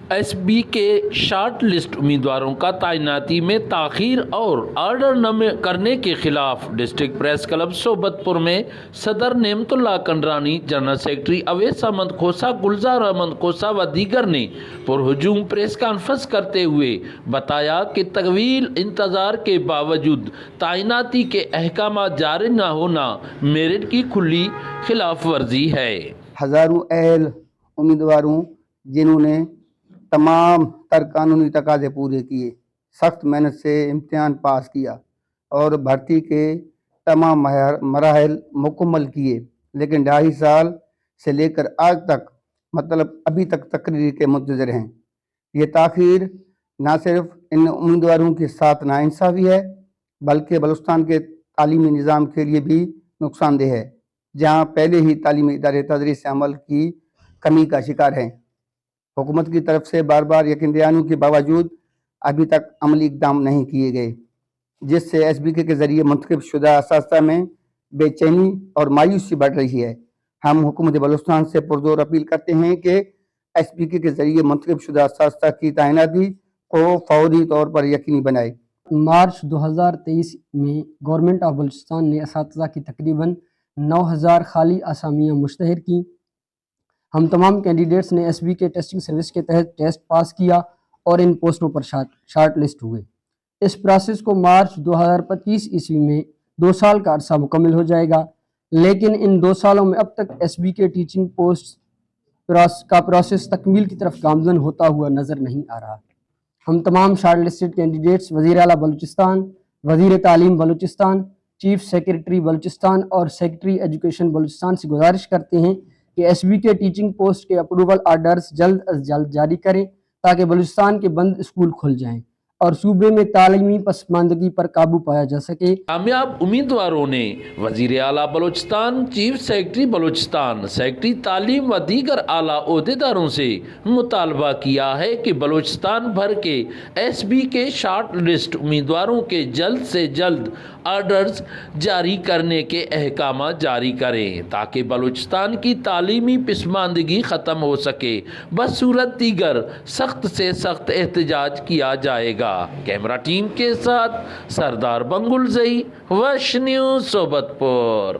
S B کے short list امیدواروں کا تعیناتی میں تاخیر اور آرڈر نہ کرنے کے خلاف ڈسٹرکٹ پریس کلب صوبت پور میں صدر نعمت اللہ کنڈرانی، جنرل سیکرٹری اویس احمد کھوسہ، گلزار احمد کھوسہ و دیگر نے پرہجوم پریس کانفرنس کرتے ہوئے بتایا کہ طویل انتظار کے باوجود تعیناتی کے احکامات جاری نہ ہونا میرٹ کی کھلی خلاف ورزی ہے۔ ہزاروں اہل امیدواروں جنہوں نے تمام تر قانونی تقاضے پورے کیے، سخت محنت سے امتحان پاس کیا اور بھرتی کے تمام مراحل مکمل کیے، لیکن 2.5 سال سے لے کر آج تک ابھی تک تقرری کے منتظر ہیں۔ یہ تاخیر نہ صرف ان امیدواروں کے ساتھ ناانصافی ہے بلکہ بلوچستان کے تعلیمی نظام کے لیے بھی نقصان دہ ہے، جہاں پہلے ہی تعلیمی ادارے تدریس عمل کی کمی کا شکار ہیں۔ حکومت کی طرف سے بار بار یقین دہانی کے باوجود ابھی تک عملی اقدام نہیں کیے گئے، جس سے ایس بی کے ذریعے منتخب شدہ اساتذہ میں بے چینی اور مایوسی بڑھ رہی ہے۔ ہم حکومت بلوچستان سے پرزور اپیل کرتے ہیں کہ ایس بی کے ذریعے منتخب شدہ اساتذہ کی تعیناتی کو فوری طور پر یقینی بنائے۔ مارچ 2023 میں گورنمنٹ آف بلوچستان نے اساتذہ کی تقریباً 9000 خالی اسامیاں مشتہر کی۔ ہم تمام کینڈیڈیٹس نے ایس بی کے ٹیسٹنگ سروس کے تحت ٹیسٹ پاس کیا اور ان پوسٹوں پر شارٹ لسٹ ہوئے۔ اس پروسیس کو مارچ 2025 عیسوی میں 2 سال کا عرصہ مکمل ہو جائے گا، لیکن ان 2 سالوں میں اب تک ایس بی کے ٹیچنگ پوسٹ کا پروسیس تکمیل کی طرف گامزن ہوتا ہوا نظر نہیں آ رہا۔ ہم تمام شارٹ لسٹڈ کینڈیڈیٹس وزیر اعلیٰ بلوچستان، وزیر تعلیم بلوچستان، چیف سیکرٹری بلوچستان اور سیکرٹری ایجوکیشن بلوچستان سے گزارش کرتے ہیں کہ ایس بی کے ٹیچنگ پوسٹ کے اپروول آرڈرز جلد از جلد جاری کریں تاکہ بلوچستان کے بند اسکول کھل جائیں اور صوبے میں تعلیمی پسماندگی پر قابو پایا جا سکے۔ کامیاب امیدواروں نے وزیر اعلیٰ Balochistan, chief secretary Balochistan, secretary تعلیم و دیگر اعلیٰ عہدیداروں سے مطالبہ کیا ہے کہ بلوچستان بھر کے ایس بی کے شارٹ لسٹ امیدواروں کے جلد سے جلد آرڈرز جاری کرنے کے احکامات جاری کریں تاکہ بلوچستان کی تعلیمی پسماندگی ختم ہو سکے۔ بصورت دیگر سخت سے سخت احتجاج کیا جائے گا۔ کیمرہ ٹیم کے ساتھ سردار بنگل زئی، وش نیوز صوبت پور۔